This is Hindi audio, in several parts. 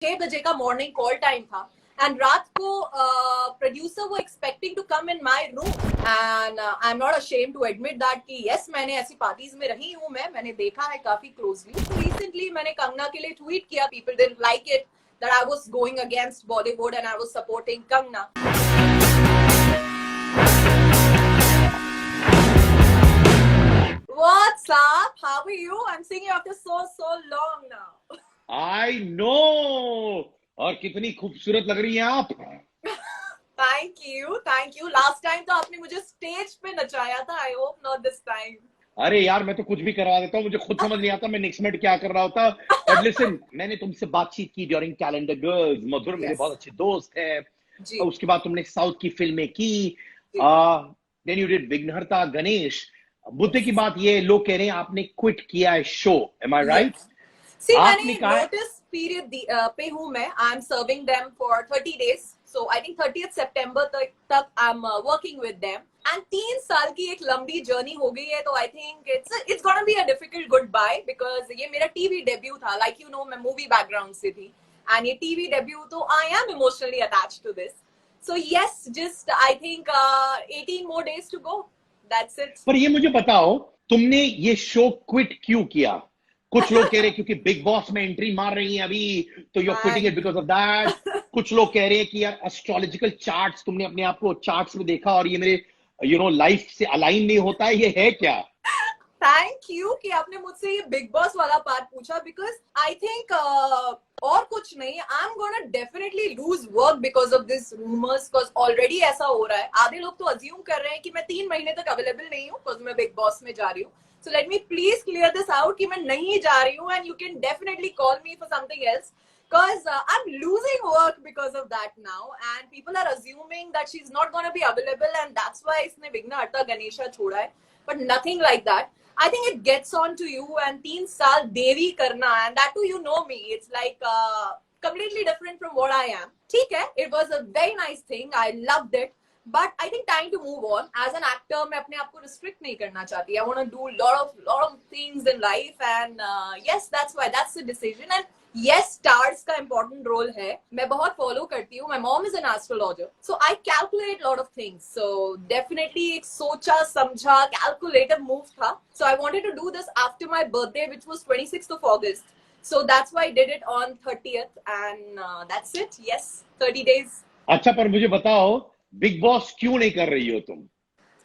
6 बजे का मॉर्निंग कॉल टाइम था एंड रात को प्रोड्यूसर वो expecting to come in my room and I am not ashamed to admit that कि यस मैंने ऐसी पार्टीज में रही हूँ, मैंने देखा है काफी क्लोजली। तो रिसेंटली मैंने कंगना के लिए ट्वीट किया, people didn't like it that I was going against Bollywood and I was supporting Kangana. What's up? How are you? I'm seeing you after so long now. I know. और कितनी खूबसूरत लग रही हैं आप। Thank you. Last time तो आपने मुझे स्टेज पे नचाया था. I hope not this time. अरे यार मैं तो कुछ भी करवा देता हूँ, मुझे खुद समझ नहीं आता मैं नेक्स्ट मिनट क्या कर रहा होता। बट लिसन, मैंने तुमसे बातचीत की ड्यूरिंग कैलेंडर गर्ल्स। मधुर मेरे बहुत अच्छे दोस्त हैं। और उसके बाद तुमने साउथ की फिल्में की। देन यू डिड विघ्नहर्ता गणेश। बुद्धि की बात ये, लोग कह रहे हैं आपने क्विट किया है शो। एम आई राइट? See, मैंने नोटिस पीरियड पे हूँ मैं। I am serving them for 30 days. So I think 30th September तक I am working with them and 3 साल की एक लंबी जर्नी हो गई है। तो I think it's gonna be a difficult goodbye because ये मेरा टीवी डेब्यू था। लाइक यू नो मैं मूवी बैकग्राउंड से थी एंड ये टीवी डेब्यू, तो I am emotionally attached to this. So yes, just I think 18 more days to go. That's it. पर ये मुझे बताओ, तुमने ये शो क्विट क्यों किया? कुछ लोग कह रहे हैं क्योंकि बिग बॉस में एंट्री मार रही हैं अभी, तो you are quitting it because of that. कुछ लोग कह रहे हैं कि यार एस्ट्रोलॉजिकल चार्ट्स, तुमने अपने आप को चार्ट्स में देखा और ये मेरे लाइफ से अलाइन नहीं होता है, ये है क्या? थैंक यू कि आपने मुझसे ये बिग बॉस वाला पार्ट पूछा बिकॉज आई थिंक और कुछ नहीं, I am gonna definitely lose work because of this rumours. Because already ऐसा हो रहा है। आधे लोग तो अज्यूम कर रहे हैं कि मैं 3 महीने तक अवेलेबल नहीं हूँ बिकॉज मैं बिग बॉस में जा रही हूँ। So let me please clear this out कि मैं नहीं जा रही हूँ and you can definitely call me for something else because I'm losing work because of that now and people are assuming that she's not going to be available and that's why इसने विघ्नहर्ता गणेशा छोड़ा है, but nothing like that. I think it gets on to you and 3 साल देवी करना and that too you know me, it's like completely different from what I am. ठीक है, it was a very nice thing, I loved it. But I think time to move on. As an actor, मैं अपने आप को restrict नहीं करना चाहती. I want to do lot of things in life, and yes, that's the decision. And yes, stars का important role है. मैं बहुत follow करती हूँ. My mom is an astrologer, so I calculate lot of things. So definitely एक सोचा समझा calculated move था. So I wanted to do this after my birthday, which was 26th of August. So that's why I did it on 30th, and that's it. Yes, 30 days. अच्छा, पर मुझे बताओ बिग बॉस क्यों नहीं कर रही हो तुम?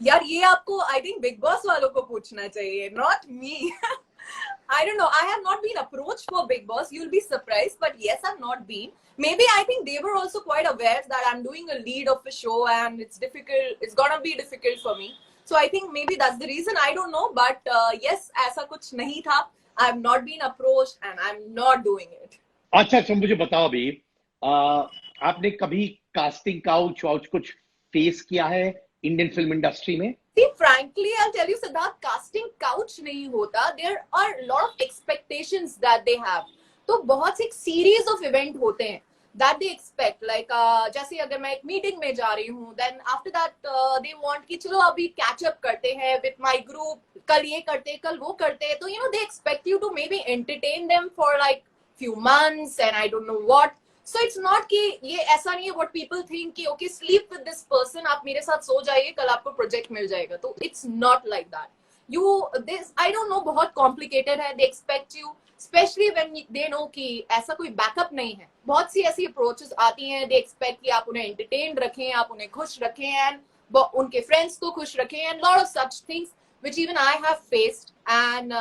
यार ये आपको आई थिंक बिग बॉस वालों को पूछना चाहिए, not me. I don't know. I have not been approached for Big Boss. You'll be surprised, but yes, I've not been. Maybe I think they were also quite aware that I'm doing a lead of a show and it's difficult. It's gonna be difficult for me. So I think maybe that's the reason. I don't know, but yes, ऐसा कुछ नहीं था. I've not been approached and I'm not doing it. अच्छा, मुझे बताओ अभी, आपने कभी कास्टिंग काउच वाउच कुछ फेस किया है इंडियन फिल्म इंडस्ट्री में? See, frankly, I'll tell you, Siddharth, casting couch नहीं होता. There are a lot of expectations that they have. तो बहुत सी series of event होते हैं that they expect. Like जैसे अगर मैं एक मीटिंग में जा रही हूँ, then after that they want कि चलो अभी catch up करते हैं with my group. कल ये करते हैं, कल वो करते हैं. तो they expect you to maybe entertain them for like few months and I don't know what. So it's not कि ये ऐसा नहीं है what people think कि okay sleep with this person, आप मेरे साथ सो जाइए, कल आपको प्रोजेक्ट मिल जाएगा. तो it's not like that. This I don't know, बहुत complicated है. They expect you, especially when they know कि ऐसा कोई बैकअप नहीं है. बहुत सी ऐसी अप्रोचेस आती हैं. They expect कि आप उन्हें entertained रखें, आप उन्हें खुश रखें and उनके फ्रेंड्स को खुश रखें and lot of such things which even I have faced and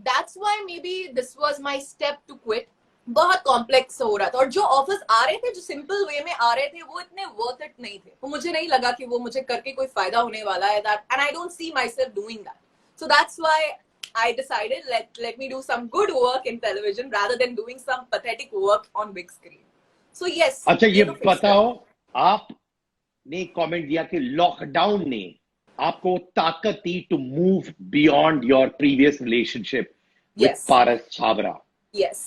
that's why maybe this was my step to quit. बहुत कॉम्प्लेक्स हो रहा था और जो ऑफर्स आ रहे थे, जो सिंपल वे में आ रहे थे, वो इतने वर्थ इट नहीं थे. वो मुझे नहीं लगा कि वो मुझे करके कोई फायदा होने वाला है. That and I don't see my self doing that. So that's why I decided let me do some good work in television rather than doing some pathetic work on big screen. So yes. अच्छा, ये बताओ, आपने कमेंट दिया कि लॉकडाउन ने आपको ताकत दी to move beyond your previous relationship with Paras Chhabra. Yes.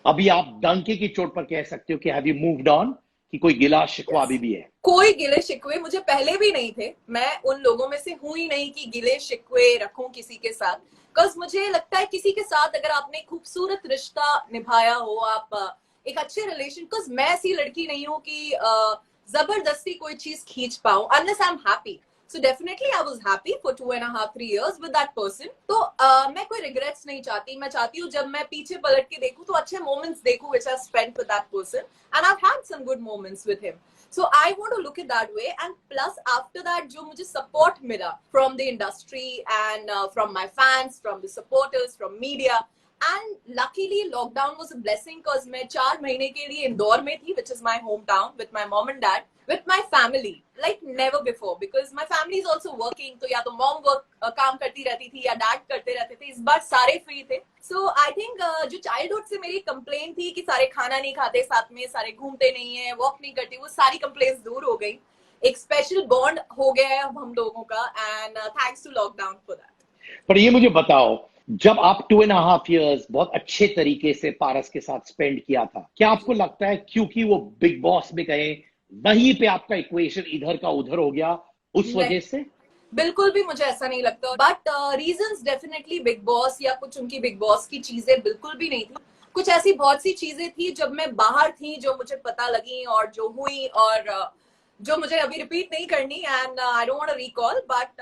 अभी आप डंके की चोट पर कह सकते हो कि हैव यू मूव्ड ऑन, कि कोई गिला शिकवा अभी भी है? कोई गिले शिकवे मुझे पहले भी नहीं थे. मैं उन लोगों में से हूं ही नहीं कि गिले शिकवे रखूं किसी के साथ. बिकॉज मुझे लगता है किसी के साथ अगर आपने खूबसूरत रिश्ता निभाया हो, आप एक अच्छे रिलेशन, बिकॉज मैं ऐसी लड़की नहीं हूँ कि जबरदस्ती कोई चीज खींच पाऊं, unless I am happy. So definitely I was happy for 2.5, 3 years with that person. तो मैं कोई regrets नहीं चाहती. मैं चाहती हूँ जब मैं पीछे पलट के देखूँ तो अच्छे moments देखूँ which I spent with that person, and I've had some good moments with him. So I want to look at that way, and plus after that जो मुझे support मिला from the industry and from my fans, from the supporters, from media, and luckily lockdown was a blessing because मैं 4 महीने के लिए इंदौर में थी, which is my hometown, with my mom and dad, with my family like never before, because my family is also working. तो या तो mom work काम करती रहती थी या dad करते रहते थे. इस बार सारे free थे. So I think जो childhood से मेरी complaint थी कि सारे खाना नहीं खाते साथ में, सारे घूमते नहीं है, walk नहीं करते, वो सारी complaints दूर हो गई. एक special bond हो गया है हम लोगों का, and thanks to lockdown for that. पर ये मुझे बताओ, जब आप 2.5 years बहुत अच्छे तरीके से पारस के साथ स्पेंड किया था, क्या आपको लगता है क्योंकि वो बिग बॉस में गए वहीं पे आपका इक्वेशन इधर का उधर हो गया, उस वजह से? बिल्कुल भी मुझे ऐसा नहीं लगता. But reasons definitely big boss या कुछ उनकी बिग बॉस की चीजें बिल्कुल भी नहीं थी. कुछ ऐसी बहुत सी चीजें थी जब मैं बाहर थी जो मुझे पता लगी और जो हुई और जो मुझे अभी रिपीट नहीं करनी, and I don't want to recall, but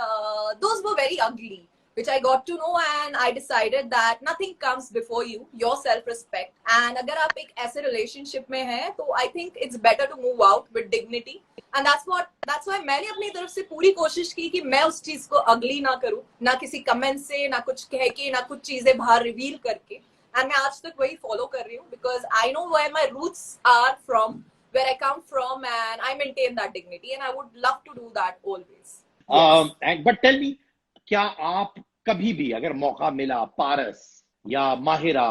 those were very ugly which I got to know, and I decided that nothing comes before you, your self-respect. And अगर आप एक ऐसे relationship में हैं, तो I think it's better to move out with dignity. And that's why मैंने अपनी तरफ से पूरी कोशिश की कि मैं उस चीज को अगली ना करूं, ना किसी कमेंट से, ना कुछ कह के, ना कुछ चीजें बाहर रिवील करके. And मैं आज तक वही फॉलो कर रही हूँ, because I know where my roots are from, where I come from, and I maintain that dignity, and I would love to do that always. Yes. But tell me, क्या आप कभी भी अगर मौका मिला पारस या माहिरा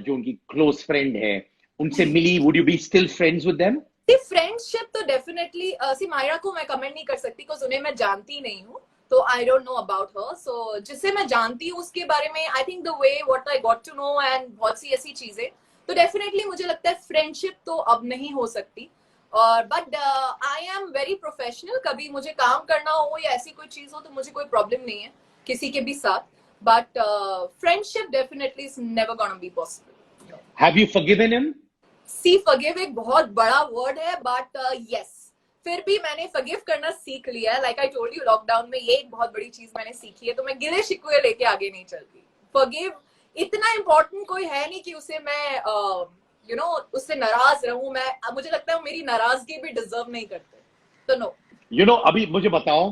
जो उनकी क्लोज फ्रेंड है उनसे मिली, would you be still friends with them? Friendship तो डेफिनेटली, माहिरा को मैं कमेंट नहीं कर सकती बिकॉज उन्हें मैं जानती नहीं हूँ, तो I don't know about her. So जिससे मैं जानती हूँ उसके बारे में I think the way what I got to know and बहुत सी ऐसी चीजें, तो डेफिनेटली मुझे लगता है फ्रेंडशिप तो अब नहीं हो सकती. और but I am very professional. कभी मुझे काम करना हो या ऐसी कोई चीज हो तो मुझे कोई प्रॉब्लम नहीं है किसी के भी साथ, but friendship definitely is never gonna be possible. Have you forgiven him? See forgive एक बहुत बड़ा वर्ड है, बट यस, फिर भी मैंने फॉरगिव करना सीख लिया है. Like I told you, lockdown में ये एक बहुत बड़ी चीज मैंने सीखी है, तो मैं गिले शिकवे लेके आगे नहीं चलती. फॉरगिव इतना इम्पोर्टेंट कोई है नहीं कि उसे मैं यू नो उससे नाराज रहूं. मुझे लगता है मेरी नाराजगी भी डिजर्व नहीं करते, तो नो. यू नो अभी मुझे बताओ,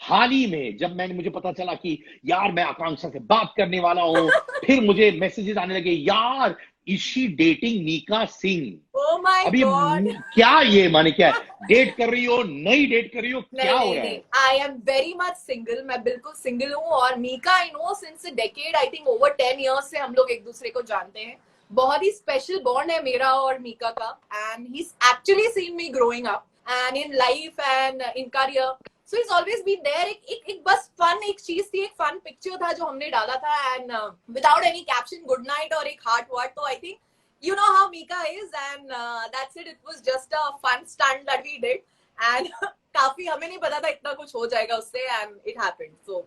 हाल ही में जब मुझे पता चला कि यार मैं आकांक्षा से बात करने वाला हूँ, फिर मुझे मैसेजेस आने लगे, यार is she dating Mika Singh? Oh my अभी गॉड, क्या ये माने क्या डेट कर रही हो, नहीं डेट कर रही हो, क्या हो रहा है? I am very much single. मैं बिल्कुल सिंगल हूँ. और Mika I know since a decade, I think over 10 years से हम लोग एक दूसरे को जानते हैं. बहुत ही स्पेशल बॉन्ड है मेरा और मीका का, and he is actually scene me growing up and in life and in career. So he's always been there. एक बस फन एक चीज थी, एक फन पिक्चर था जो हमने डाला था, and without any caption, good night और एक हार्ट वार्ट. तो I think you know how Mika is, and that's it. It was just a fun stunt that we did, and काफी हमें नहीं पता था इतना कुछ हो जाएगा उससे, and it happened. So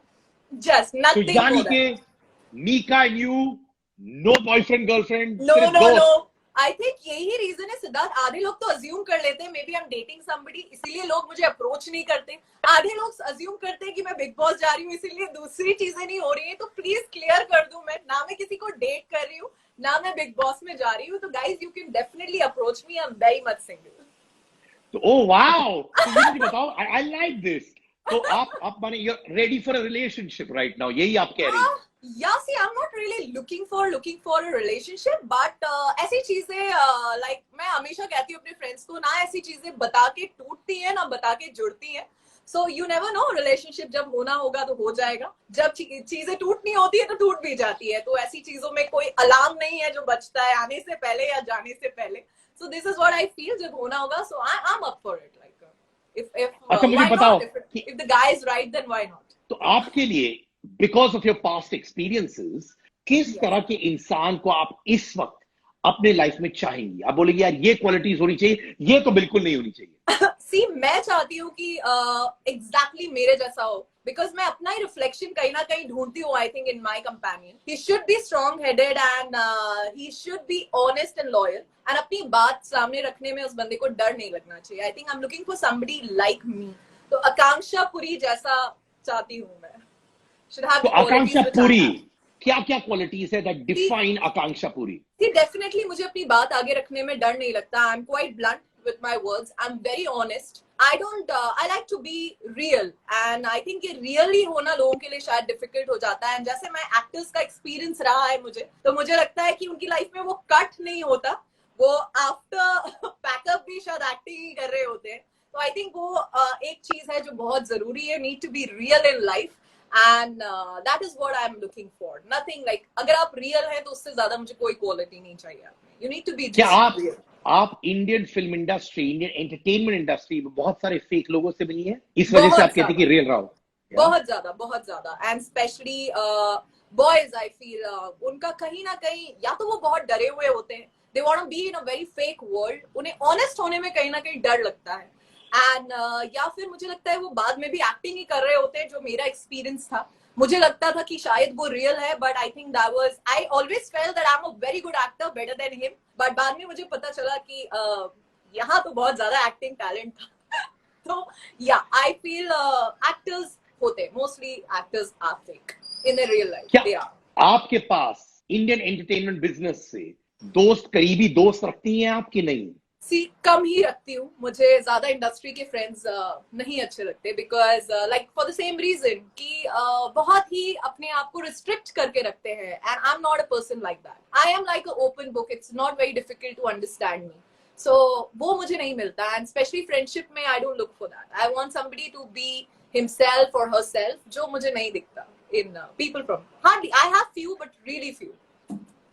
just nothing. तो यानी कि Mika and you, no boyfriend girlfriend? No. I think यही रीजन है सिद्धार्थ. आधे लोग तो अज्यूम कर लेते हैं maybe I am dating somebody, इसीलिए लोग मुझे अप्रोच नहीं करते. आधे लोग अज्यूम करते हैं कि मैं बिग बॉस जा रही हूँ इसीलिए दूसरी चीजें नहीं हो रही है. तो प्लीज क्लियर कर दूं, मैं ना मैं किसी को डेट कर रही हूँ, ना मैं बिग बॉस में जा रही हूँ. तो guys you can definitely approach me, I am very much single. तो ओह वाओ, तो ये मुझे बताओ, आई लाइक दिस. तो आप माने you are ready for a relationship right now, यही आप कह रही हैं? Yeah, see, I'm not really looking for a relationship, but ऐसी चीजें like मैं हमेशा कहती हूँ अपने फ्रेंड्स को, ना ऐसी चीजें बता के टूटती है ना बता के जुड़ती है. So you never know, relationship जब होना होगा तो हो जाएगा, जब चीजें टूटनी होती है तो टूट भी जाती है. तो ऐसी चीजों में कोई अलार्म नहीं है जो बजता है आने से पहले या जाने से पहले. So this is what I feel, जब होना होगा, so I'm up for it. Like if अच्छा मुझे बताओ, if the guy is right, then why not? तो आपके लिए because of your past experiences किस तरह के इंसान को आप इस वक्त अपने लाइफ में चाहेंगी? आप बोलेंगे यार ये क्वालिटीज होनी चाहिए, ये तो बिल्कुल नहीं होनी चाहिए. सी मैं चाहती हूँ कि एग्जैक्टली मेरे जैसा हो, बिकॉज मैं अपना ही रिफ्लेक्शन कहीं ना कहीं ढूंढती हूँ. I think in my companion he should be strong headed and he should be honest and loyal, and अपनी बात सामने रखने में उस बंदे को डर नहीं लगना चाहिए. I think I am looking for somebody like me. तो आकांक्षा पुरी जैसा चाहती हूँ मैं. should have तो the qualities Akanksha which I Puri, have. क्या क्या क्वालिटीज है that define Akanksha Puri? Definitely मुझे अपनी बात आगे रखने में डर नहीं लगता. I am quite blunt with my words. I'm very honest. I like to be real, and I think ये really होना लोगों के लिए शायद difficult हो जाता है. And जैसे मैं actors का experience रहा है मुझे, तो मुझे लगता है कि उनकी life में वो cut नहीं होता, वो after backup भी शायद acting ही कर रहे होते हैं. तो I think वो एक चीज है जो बहुत जरूरी है. Need to be real in life. And that is what I'm looking for. Nothing like अगर आप real हैं तो उससे ज्यादा मुझे कोई quality नहीं चाहिए आपने. You need to be क्या just real. आप Indian film industry, Indian entertainment industry में बहुत सारे फेक लोगों से मिली हैं, इस वजह से आप कहते हैं कि रियल रहो? बहुत ज्यादा. And specially boys I feel उनका कहीं ना कहीं या तो वो बहुत डरे हुए होते हैं. They want to be in a very fake world. उन्हें ऑनेस्ट होने में कहीं ना कहीं डर लगता है. एंड या फिर मुझे लगता है वो बाद में भी एक्टिंग ही कर रहे होते हैं. जो मेरा एक्सपीरियंस था, मुझे लगता था कि शायद वो रियल है, but I think that was, I always felt that I am a very good actor, better than him. But बाद में मुझे पता चला कि यहाँ तो बहुत ज्यादा एक्टिंग टैलेंट था. तो या आई फील एक्टर्स होते, mostly actors are fake in the real life. क्या आपके पास इंडियन एंटरटेनमेंट बिजनेस से दोस्त, करीबी दोस्त रखती हैं आप कि नहीं? कम ही रखती हूँ. मुझे ज्यादा इंडस्ट्री के फ्रेंड्स नहीं अच्छे लगते, because like for the same reason कि बहुत ही अपने आप को रिस्ट्रिक्ट करके रखते हैं. And I am not a person like that. I am like a open book. It's not very difficult to understand me. So वो मुझे नहीं मिलता. एंड स्पेशली फ्रेंडशिप में I don't look for that. I want somebody to be himself और हरसेल्फ, जो मुझे नहीं दिखता in people from. Hardly I have few, but really few.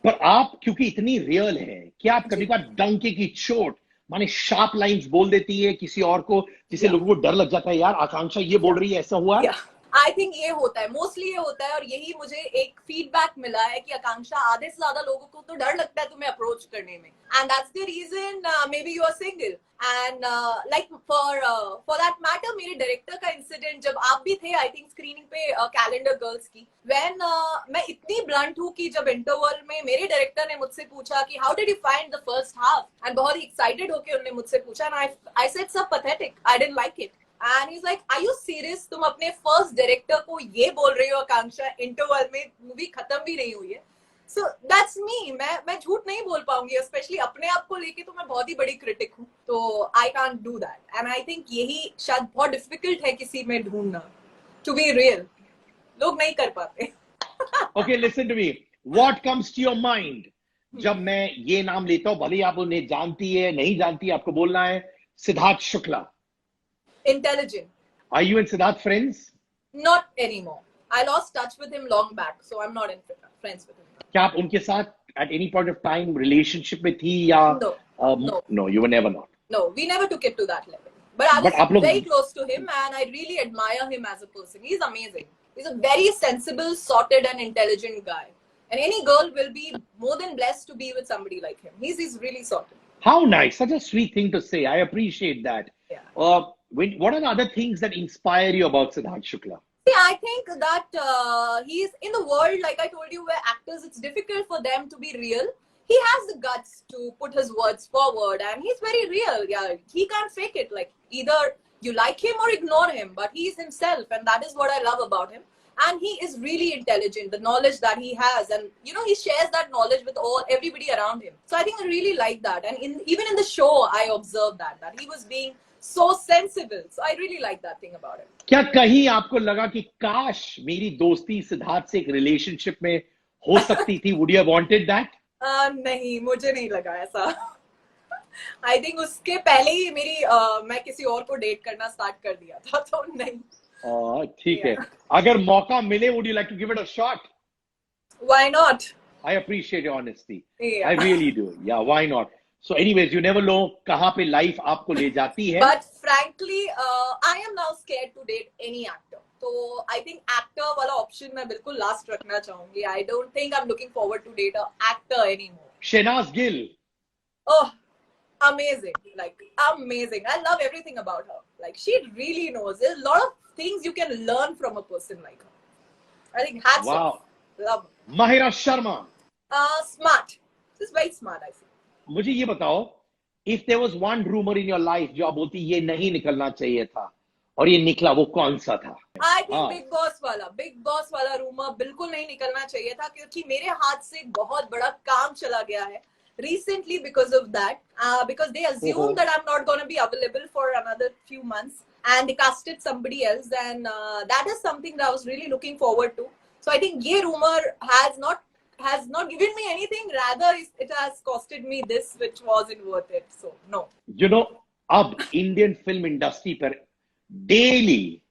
पर आप क्योंकि इतनी रियल हैं, क्या आप कभी कभार डंके की चोट, माने शार्प लाइंस बोल देती है किसी और को, जिससे लोगों को डर लग जाता है, यार आकांक्षा ये बोल रही है, ऐसा हुआ? आई थिंक ये होता है, मोस्टली ये होता है. और यही मुझे एक फीडबैक मिला है कि आकांक्षा, आधे से ज्यादा लोगों को तो डर लगता है तुम्हें अप्रोच करने में. And that's the reason maybe you are single. And like for that matter, मेरे डायरेक्टर का इंसिडेंट जब आप भी थे आई थिंक स्क्रीनिंग पे कैलेंडर गर्ल्स की, व्हेन मैं इतनी ब्लंट हूँ कि जब इंटरवल में मेरे डायरेक्टर ने मुझसे पूछा कि how did you find the first half, and बहुत ही एक्साइटेड होकर उन्होंने मुझसे पूछा, and I said so pathetic, I didn't like it. And he's like, are you serious? तुम अपने फर्स्ट डायरेक्टर को ये बोल रही हो आकांक्षा, इंटरवल में मूवी खत्म भी नहीं हुई है. So that's me. मैं झूठ नहीं बोल पाऊंगी, स्पेशली अपने आप को लेके तो मैं बहुत ही बड़ी क्रिटिक हूँ. तो I can't do that. And I think यही शायद बहुत डिफिकल्ट है किसी में ढूंढना, to be real. लोग नहीं कर पाते. Okay, listen to me. What comes to your mind? जब मैं ये नाम लेता हूँ, भले ही आप उन्हें जानती है नहीं जानती है, आपको बोलना है Siddharth Shukla. Intelligent. Are you and Siddharth friends? Not anymore. I lost touch with him long back, so I'm not friends with him. क्या आप उनके साथ at any point of time relationship में थी या? No, you were never not. No, we never took it to that level. But I was very close to him, and I really admire him as a person. He's amazing. He's a very sensible, sorted, and intelligent guy. And any girl will be more than blessed to be with somebody like him. He's really sorted. How nice. Such a sweet thing to say. I appreciate that. Yeah. What are the other things that inspire you about Siddharth Shukla? See, I think that he's in the world, like I told you, where actors, it's difficult for them to be real. He has the guts to put his words forward, and he's very real. Yeah, he can't fake it. Like, either you like him or ignore him, but he's himself, and that is what I love about him. And he is really intelligent, the knowledge that he has, and you know, he shares that knowledge with everybody around him. So I think I really like that. And even in the show, I observed that he was being so sensible. So I really like that thing about him. क्या कहीं आपको लगा कि काश मेरी दोस्ती सिद्धार्थ से एक रिलेशनशिप में हो सकती थी? Would you have wanted that? नहीं, मुझे नहीं लगा ऐसा. I think उसके पहले ही मैं किसी और को डेट करना स्टार्ट कर दिया था, तो नहीं. ठीक है. अगर मौका मिले, would you like to give it a shot? Why not? I appreciate your honesty. Yeah. I really do. Yeah, why not? So anyways, you never know कहाँ पे life आपको ले जाती है. But frankly, I am now scared to date any actor. So I think actor वाला option मैं बिल्कुल last रखना चाहूंगी. I don't think I'm looking forward to date an actor anymore. Shehnaz Gill. Oh, amazing, like amazing. I love everything about her. Like she really knows. There's a lot of things you can learn from a person like her. I think hats off. Love her. Mahira Sharma. Smart. She's very smart, I feel. मुझे ये बताओ, if there was one rumor in your life जो आप बोलती ये नहीं निकलना चाहिए था और ये निकला, वो कौन सा था? I think बिग बॉस वाला रूमर बिल्कुल नहीं निकलना चाहिए था, क्योंकि मेरे हाथ से एक बहुत बड़ा काम चला गया है recently because of that, because they assumed that I'm not going to be available for another few months, and they casted somebody else, and that is something that I was really looking forward to. So I think ये rumor has not given me anything, rather it has costed me this, which wasn't worth it. So no. You know, अब इंडियन फिल्म इंडस्ट्री पर डेली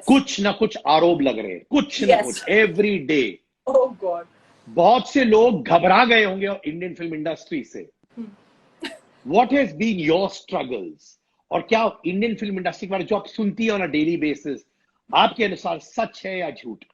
कुछ ना कुछ आरोप लग रहे हैं, कुछ ना कुछ, एवरी डे. Oh God. बहुत से लोग घबरा गए होंगे इंडियन फिल्म इंडस्ट्री से. What has been your struggles? और क्या इंडियन फिल्म इंडस्ट्री के बारे में जो आप सुनती है ऑन अ डेली बेसिस, आपके अनुसार सच है या झूठ?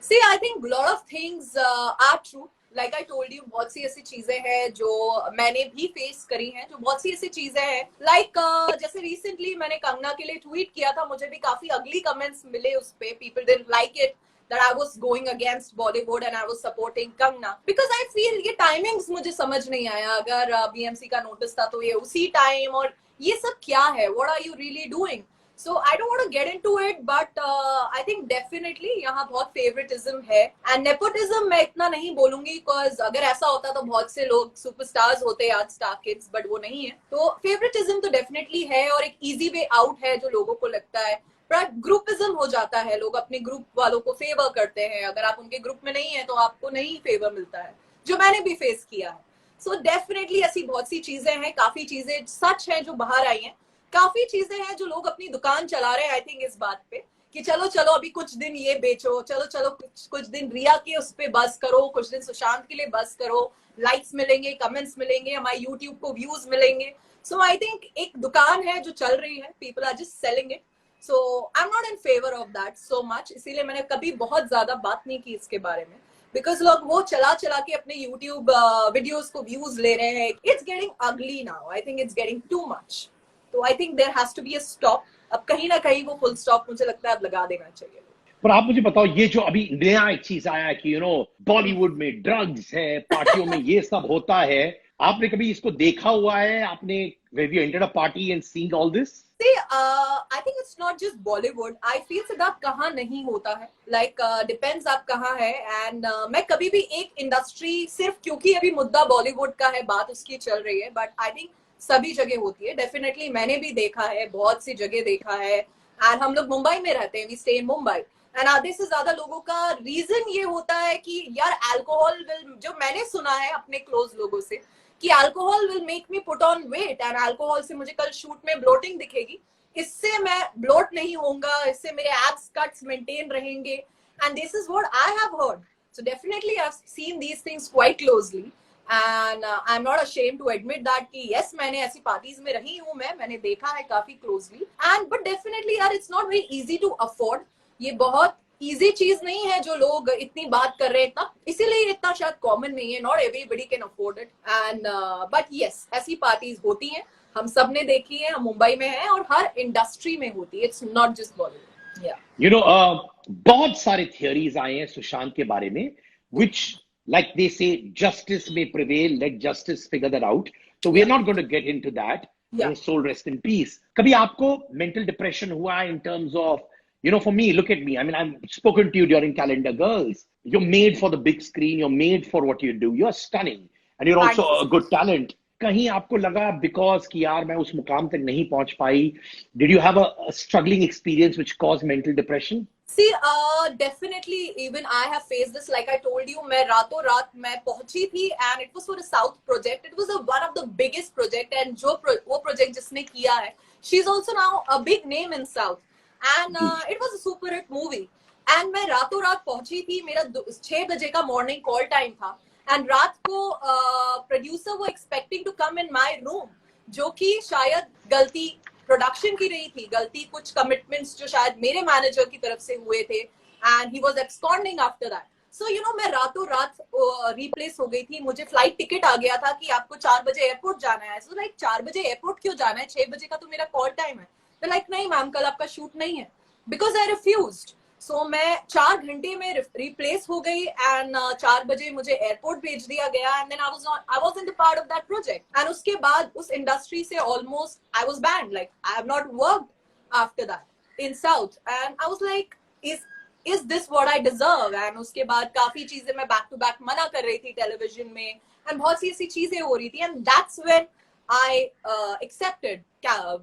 See, I think a lot of things are true. Like I told you, बहुत सी ऐसी चीजें हैं जो मैंने भी फेस करी हैं, जो बहुत सी ऐसी चीजें हैं. Like जैसे recently मैंने कंगना के लिए ट्वीट किया था, मुझे भी काफी अगली कमेंट्स मिले उस पे. People didn't like it that I was going against Bollywood and I was supporting Kangna, because I feel ये timings मुझे समझ नहीं आया. अगर BMC का नोटिस था तो ये उसी टाइम, और ये सब क्या है? What are you really doing? So I don't want to get into it, but I think definitely यहाँ बहुत favoritism है, and nepotism मैं इतना नहीं बोलूंगी, because अगर ऐसा होता तो बहुत से लोग superstars होते आज स्टार किड्स, but वो नहीं है. तो favoritism तो definitely है, और एक easy way out है जो लोगों को लगता है. पर ग्रुपिज्म हो जाता है, लोग अपने ग्रुप वालों को फेवर करते हैं, अगर आप उनके ग्रुप में नहीं है तो आपको नहीं फेवर मिलता है, जो मैंने भी फेस किया है. सो डेफिनेटली ऐसी बहुत सी चीजें हैं, काफी चीजें सच हैं जो बाहर आई हैं, काफी चीजें हैं जो लोग अपनी दुकान चला रहे हैं. आई थिंक इस बात पे कि चलो चलो अभी कुछ दिन ये बेचो, चलो चलो कुछ दिन रिया के उस पे बस करो, कुछ दिन सुशांत के लिए बस करो, लाइक्स मिलेंगे, कमेंट्स मिलेंगे, हमारे यूट्यूब को व्यूज मिलेंगे. सो आई थिंक एक दुकान है जो चल रही है, people are just selling it. So I'm not in favor of that so much. इसीलिए मैंने कभी बहुत ज्यादा बात नहीं की इसके बारे में, because लोग वो चला के अपने YouTube videos को views ले रहे हैं. It's getting ugly now. I think it's getting too much. So I think there has to be a stop. अब कहीं ना कहीं वो full stop मुझे लगता है अब लगा देना चाहिए. पर आप मुझे बताओ, ये जो अभी नया एक चीज आया है कि बॉलीवुड में ड्रग्स है, पार्टियों में ये सब होता है, आपने कभी इसको देखा हुआ है? आपने have you entered a party and seen all this? See, I think it's not just Bollywood. I feel Siddharth कहाँ नहीं होता है. Like depends आप कहाँ है. And मैं कभी भी एक इंडस्ट्री सिर्फ क्योंकि अभी मुद्दा बॉलीवुड का है, बात उसकी चल रही है, बट आई थिंक सभी जगह होती है. डेफिनेटली मैंने भी देखा है, बहुत सी जगह देखा है. एंड हम लोग मुंबई में रहते हैं, we stay in Mumbai. And आधे से ज्यादा लोगों का रीजन ये होता है कि यार अल्कोहल विल, जो मैंने सुना है अपने क्लोज लोगों से, कि alcohol will make me put on weight, and alcohol से मुझे कल शूट में ब्लोटिंग दिखेगी, इससे मैं ब्लोट नहीं होऊंगा, इससे मेरे एब्स कट्स मेंटेन रहेंगे. And this is what I have heard. So definitely I have seen these things quite closely, and I am not ashamed to admit that कि यस मैंने ऐसी पार्टीज में रही हूँ, मैंने देखा है काफी क्लोजली. एंड बट डेफिनेटली यार it's not very easy to afford. ये बहुत इजी चीज नहीं है जो लोग इतनी बात कर रहे हैं इतना, इसीलिए इतना शायद कॉमन नहीं है. Not everybody can afford it. And but yes ऐसी पार्टीज होती हैं, हम सब ने देखी है, हम मुंबई में हैं, और हर इंडस्ट्री में होती है. It's not just Bollywood. बहुत सारे थियरीज आए हैं सुशांत के बारे में, which like they say justice may prevail, let justice figure that out. So we are not going to get into that. His soul rest in peace. कभी आपको mental depression हुआ in terms of, for me, look at me. I mean, I've spoken to you during Calendar Girls. You're made for the big screen. You're made for what you do. You're stunning. And you're also a good talent. कहीं आपको लगा because कि यार मैं उस मुकाम तक नहीं पहुंच पाई? Did you have a struggling experience which caused mental depression? See, definitely even I have faced this. Like I told you, मैं रातों रात मैं पहुंची थी, and it was for a South project. It was one of the biggest project, and वो project जिसने किया है, she's also now a big name in South. And it was a super hit movie. And मैं रातों रात पहुंची थी, मेरा 6 बजे का मॉर्निंग कॉल टाइम था, एंड रात को प्रोड्यूसर वो expecting to come in my room, जो कि शायद गलती प्रोडक्शन की रही थी, गलती कुछ कमिटमेंट्स जो शायद मेरे मैनेजर की तरफ से हुए थे, and he was absconding after that. So you know मैं रातों रात रिप्लेस हो गई थी, मुझे फ्लाइट टिकट आ गया था कि आपको 4 बजे एयरपोर्ट जाना है। सो लाइक 4 बजे एयरपोर्ट क्यों जाना है, 6 बजे का तो मेरा कॉल टाइम है। तो लाइक नहीं मैम कल आपका शूट नहीं है, बिकॉज आई रिफ्यूज्ड। सो मैं 4 घंटे में रिप्लेस हो गई एंड 4 बजे मुझे एयरपोर्ट भेज दिया गया and then I was in the part of that project and उसके बाद उस इंडस्ट्री से almost I was banned, like I have not worked after that in south and I was like is this what I deserve. And उसके बाद काफी चीजें मैं बैक टू बैक मना कर रही थी टेलीविजन में एंड बहुत सी ऐसी चीजें हो रही थी and that's when I accepted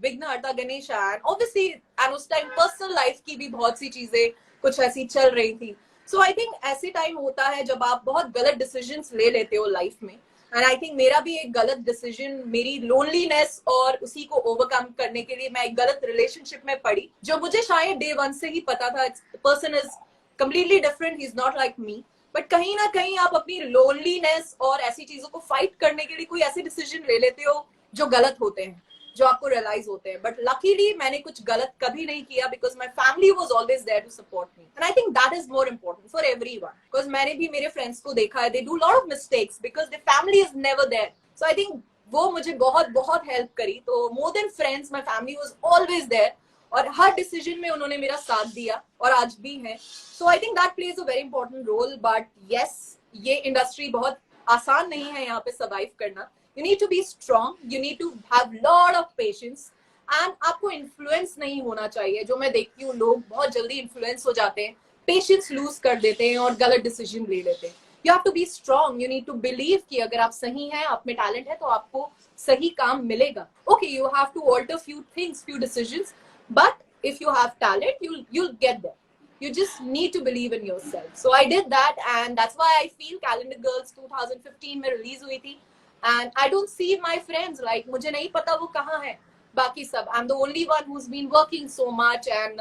Vighnarta Ganesha and obviously and उस टाइम पर्सनल लाइफ की भी बहुत सी चीजें कुछ ऐसी चल रही थी। सो आई थिंक ऐसे टाइम होता है जब आप बहुत गलत डिसीजंस ले लेते हो लाइफ में एंड आई थिंक मेरा भी एक गलत डिसीजन, मेरी लोनलीनेस और उसी को ओवरकम करने के लिए मैं एक गलत रिलेशनशिप में पड़ी, जो मुझे शायद डे 1 से ही पता था person is completely different, he is not like me. But कहीं ना कहीं आप अपनी लोनलीनेस और ऐसी चीजों को फाइट करने के लिए कोई ऐसे डिसीजन ले लेते हो जो गलत होते हैं, जो आपको रियलाइज होते हैं। बट लकीली मैंने कुछ गलत कभी नहीं किया because my family was always there to support me and I think that is more important for everyone. Because मैंने भी मेरे फ्रेंड्स को देखा है, they do lot of mistakes because the family is never there. So I think वो मुझे बहुत बहुत हेल्प करी। तो more than friends my family was always there और हर डिसीजन में उन्होंने मेरा साथ दिया और आज भी है। So I think that plays a very important role. But yes, ये इंडस्ट्री बहुत आसान नहीं है यहाँ पे सर्वाइव करना। You need to be strong, you need to have lot of patience and आपको इन्फ्लुएंस नहीं होना चाहिए। जो मैं देखती हूँ लोग बहुत जल्दी इन्फ्लुएंस हो जाते हैं, पेशेंस लूज कर देते हैं और गलत डिसीजन ले लेते हैं। You have to be strong, you need to believe कि अगर आप सही हैं, आप में टैलेंट है तो आपको सही काम मिलेगा। Okay, you have to alter few things, few decisions, but if you have talent, you'll get there. You just need to believe in yourself. So I did that and that's why I feel Calendar Girls 2015 में रिलीज हुई थी and I don't see my friends, like मुझे नहीं पता वो कहाँ है बाकी सब। I'm the only one who's been working so much and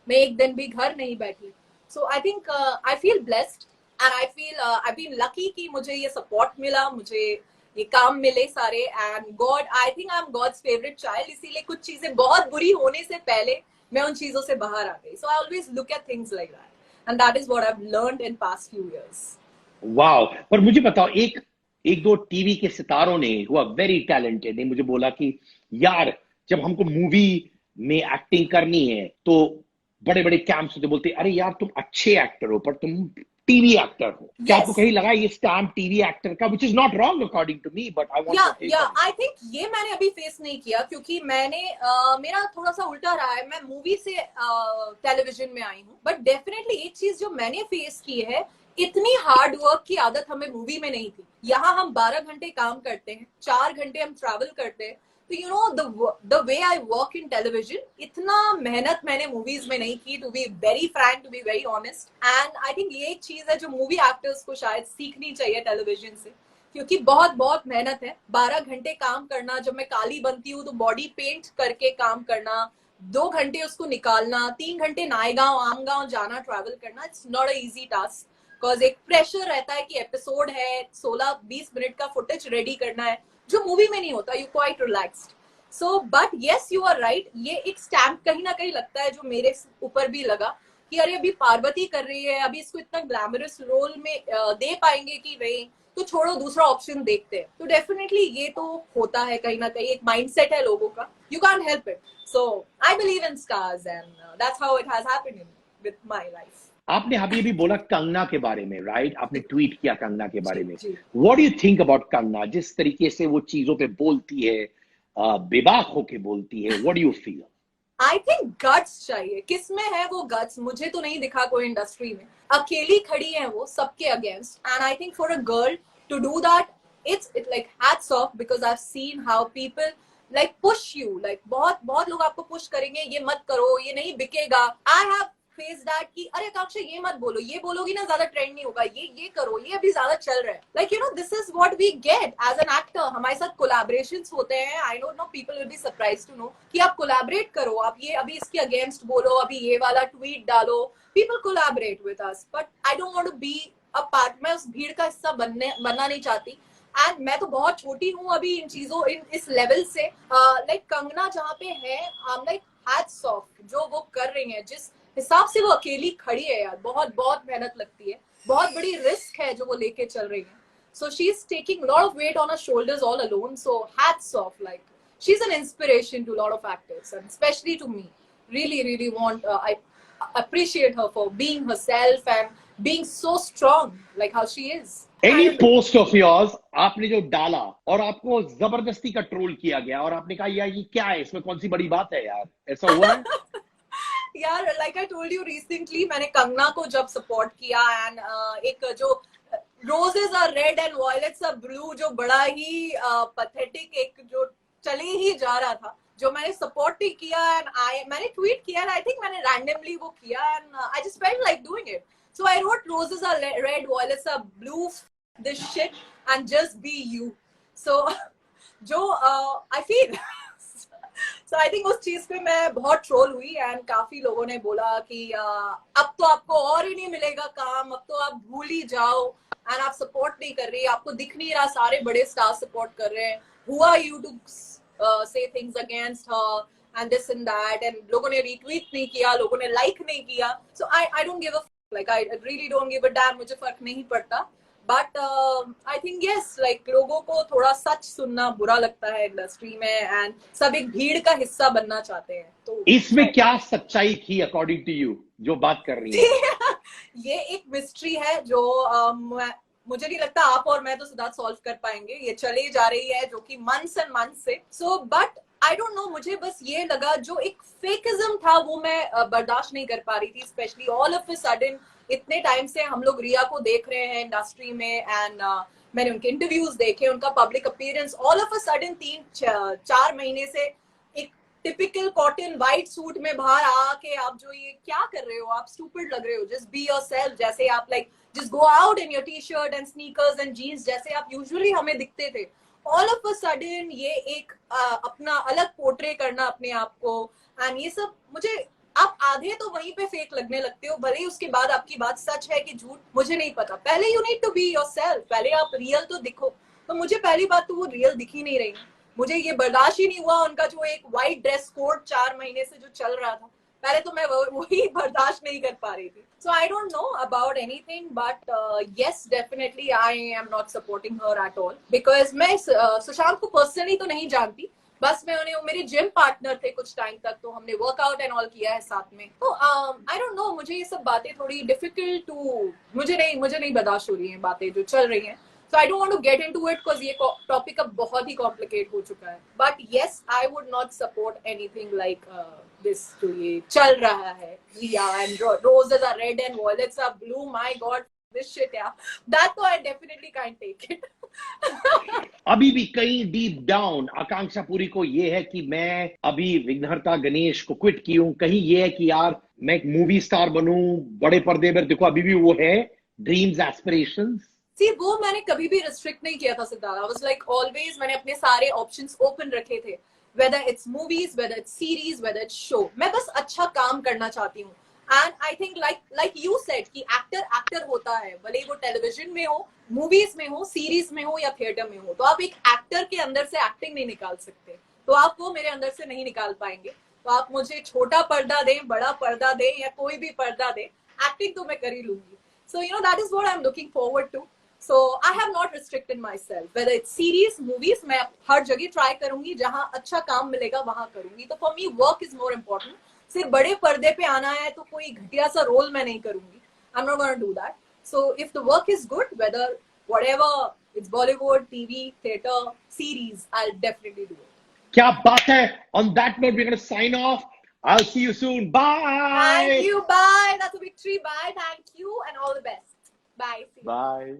मैं एक दिन भी घर नहीं बैठी। So I think I feel blessed and I feel I've been lucky कि मुझे ये support मिला, मुझे ये काम मिले सारे and God, I think I'm God's favorite child, इसीलिए कुछ चीजें बहुत बुरी होने से पहले मैं उन चीजों से बाहर आ गई। So I always look at things like that and that is what I've learned in past few years. Wow. पर मुझे बताओ, एक दो टीवी के सितारों ने हुआ वेरी टैलेंटेड ने मुझे बोला कि यार जब हमको मूवी में एक्टिंग करनी है तो बड़े बड़े कैंप्स होते, बोलते अरे यार तुम अच्छे एक्टर हो पर तुम टीवी एक्टर हो। Yes. क्या आपको कहीं लगा ये स्टैम्प टीवी एक्टर का, which is not wrong according to me, but I want to I think ये मैंने अभी फेस नहीं किया क्योंकि मैंने मेरा थोड़ा सा उल्टा रहा है, मैं मूवी से टेलीविजन में आई हूँ। बट डेफिनेटली एक चीज जो मैंने फेस की है, इतनी हार्ड वर्क की आदत हमें मूवी में नहीं थी। यहाँ हम 12 घंटे काम करते हैं, 4 घंटे हम ट्रैवल करते हैं। तो you know the way I work in television, इतना मेहनत मैंने मूवीज में नहीं की, to be very frank, to be very honest. And I think ये एक चीज है जो मूवी एक्टर्स को शायद सीखनी चाहिए टेलीविजन से, क्योंकि बहुत बहुत मेहनत है। 12 घंटे काम करना, जब मैं काली बनती हूँ तो बॉडी पेंट करके काम करना, 2 घंटे उसको निकालना, 3 घंटे नायगांव आमगांव जाना, ट्रैवल करना, it's not a easy task. Because एक प्रेशर रहता है कि एपिसोड है, 16-20 मिनट का फुटेज रेडी करना है, जो मूवी में नहीं होता। You quite relaxed. So but yes you are right, ये एक स्टैम्प कहीं ना कहीं लगता है जो मेरे ऊपर भी लगा कि अरे अभी पार्वती कर रही है, अभी इसको इतना ग्लैमरस रोल में दे पाएंगे कि नहीं, तो छोड़ो दूसरा ऑप्शन देखते हैं। तो डेफिनेटली ये तो होता है कहीं ना कहीं, एक माइंडसेट है लोगों का, you can't help it. So I believe in stars and that's how it has happened with my life. आपने अभी अभी बोला कंगना के बारे में, राइट? आपने ट्वीट किया कंगना के बारे में। जी। What do you think about Kangana, जिस तरीके से वो चीजों पे बोलती है, बेबाक होके बोलती है, what do you feel? I think guts चाहिए। किसमें है वो गट्स? मुझे तो नहीं दिखा कोई इंडस्ट्री में। अकेली खड़ी है वो सबके against and I think for a girl to do that, it's like hats off, because I have seen how people like push you, like बहुत बहुत लोग आपको पुश करेंगे, ये मत करो, ये नहीं बिकेगा। आई हैव फेस दैट कि अरे आकांक्षा ये मत बोलो, ये बोलोगी ना ज्यादा ट्रेंड नहीं होगा, ये करो, ये अभी ज्यादा चल रहा है। Like you know this is what we get as an actor. हमारे साथ कोलैबोरेशंस होते हैं। I don't know, people will be surprised to know कि आप कोलैबोरेट करो, आप ये अभी इसके अगेंस्ट बोलो, अभी ये वाला ट्वीट डालो, people collaborate with us. But I don't want to be a part, मैं उस भीड़ का हिस्सा बनना नहीं चाहती। एंड मैं तो बहुत छोटी हूँ अभी इन चीजों, इस लेवल से। लाइक कंगना जहाँ पे है, I am like hats of जो वो कर रही है, जिस हिसाब से वो अकेली खड़ी है यार, बहुत बहुत मेहनत लगती है। बहुत बड़ी रिस्क है जो वो लेके चल रही है. So she's taking a lot of weight on her shoulders all alone. So hats off. Like, she's an inspiration to a lot of actors, and especially to me. Really, really I appreciate her for being herself and being so strong, like how she is. Any post of yours आपने जो डाला और आपको जबरदस्ती का ट्रोल किया गया और आपने कहा यार ये क्या है, इसमें कौन सी बड़ी बात है यार, ऐसा हुआ है? यार, like I told you recently, मैंने कंगना को जब सपोर्ट किया एंड एक जो roses are red and violets are blue जो बड़ा ही pathetic एक जो चले ही जा रहा था, जो मैंने सपोर्ट नहीं किया एंड मैंने ट्वीट किया एंड आई थिंक मैंने रैंडमली वो किया and I just felt like doing it. So I wrote roses are red, violets are blue, this shit and just be you. So जो I feel so I think उस चीज पे मैं बहुत ट्रोल हुई एंड काफी लोगों ने बोला कि अब तो आपको और ही नहीं मिलेगा काम, अब तो आप भूल ही जाओ एंड आप सपोर्ट नहीं कर रही, आपको दिख नहीं रहा सारे बड़े स्टार सपोर्ट कर रहे हैं, who are you to say things against her and this and that, and लोगों ने रीट्वीट नहीं किया, लोगों ने लाइक नहीं किया. So I don't give a like I really don't give a damn, मुझे फर्क नहीं पड़ता. But I think yes, like लोगों को थोड़ा सच सुनना बुरा लगता है इंडस्ट्री में एंड सब एक भीड़ का हिस्सा बनना चाहते हैं. तो इसमें क्या सच्चाई थी अकॉर्डिंग टू यू जो बात कर रही है? ये एक मिस्ट्री है जो मुझे नहीं लगता आप और मैं तो सिद्धार्थ सॉल्व कर पाएंगे. ये चली जा रही है जो कि मंथ्स एंड मंथ्स से. So but I don't no, मुझे बस ये लगा जो एक फेकिज्म था वो मैं बर्दाश्त नहीं कर पा रही थी. Specially all of a sudden इतने टाइम से हम लोग रिया को देख रहे हैं इंडस्ट्री में एंड मैंने उनके इंटरव्यूज देखे, उनका public appearance, all of a sudden 3-4 महीने से एक टिपिकल कॉटन व्हाइट सूट में बाहर आके आप जो ये क्या कर रहे हो, आप स्टूपिड लग रहे हो, जस्ट बी योरसेल्फ, जैसे आप like just go out in your T shirt and sneakers and jeans जैसे आप यूजुअली हमें दिखते थे. ऑल ऑफ अ सडन ये एक अपना अलग पोर्ट्रे करना अपने आप को एंड ये सब मुझे, आप आधे तो वहीं पे फेक लगने लगते हो, भले ही उसके बाद आपकी बात सच है कि झूठ मुझे नहीं पता. पहले you need to be yourself, पहले आप रियल तो दिखो. तो मुझे पहली बात तो वो रियल दिख ही नहीं रही, मुझे ये बर्दाश्त ही नहीं हुआ. उनका जो एक व्हाइट ड्रेस कोड 4 महीने से जो चल रहा था, पहले तो मैं वही बर्दाश्त नहीं कर पा रही थी. So I don't know about anything but yes definitely I am not supporting her at all because मैं सुशांत को पर्सनली तो नहीं जानती, बस मैं उन्हें, मेरे जिम पार्टनर थे कुछ टाइम तक, तो हमने वर्कआउट एंड ऑल किया है साथ में. तो आई डोंट नो, मुझे ये सब बातें थोड़ी डिफिकल्ट टू, मुझे नहीं बर्दाश्त हो रही हैं बातें जो चल रही हैं. So I don't want to get into it because ये टॉपिक अब बहुत ही कॉम्प्लिकेट हो चुका है. But yes, I would not support anything like this जो ये चल रहा है. Riya and roses are red and violets are blue. My God, this shit, yeah. That तो I definitely can't take it. अभी भी कहीं डीप डाउन आकांक्षा पुरी को ये है कि मैं अभी विघ्नहर्ता गणेश को क्विट की हूँ, कहीं ये है कि यार मैं एक मूवी स्टार बनूं बड़े पर्दे पर. देखो अभी भी वो है ड्रीम्स एस्पिरेशंस. See, वो मैंने कभी भी रिस्ट्रिक्ट नहीं किया था Siddharth. I was like always, मैंने अपने सारे ऑप्शंस ओपन रखे थे, whether it's movies, whether it's series, whether it's show. मैं बस अच्छा काम करना चाहती हूँ. And I think like you said कि एक्टर होता है, भले ही वो टेलीविजन में हो, मूवीज में हो, सीरीज में हो या थिएटर में हो. तो आप एक एक्टर के अंदर से एक्टिंग नहीं निकाल सकते, तो आप वो मेरे अंदर से नहीं निकाल पाएंगे. तो आप मुझे छोटा पर्दा दें, बड़ा पर्दा दें या कोई भी पर्दा दें, एक्टिंग तो मैं कर ही लूंगी. So you know that is what I'm looking forward to. So I have not restricted myself. Whether it's series, movies, मैं हर जगह ट्राई करूंगी, जहां अच्छा काम मिलेगा वहां करूंगी. तो for me work is more important. सिर्फ बड़े पर्दे पे आना है तो कोई घटिया सा रोल मैं नहीं करूंगी. I'm not going to do that. So if the work is good, whether whatever it's Bollywood, TV, theater, series, I'll definitely do it. क्या बात है. On that note, we're going to sign off. I'll see you soon. Bye. Thank you. Bye. That's a victory. Bye. Thank you and all the best. Bye. See you. Bye.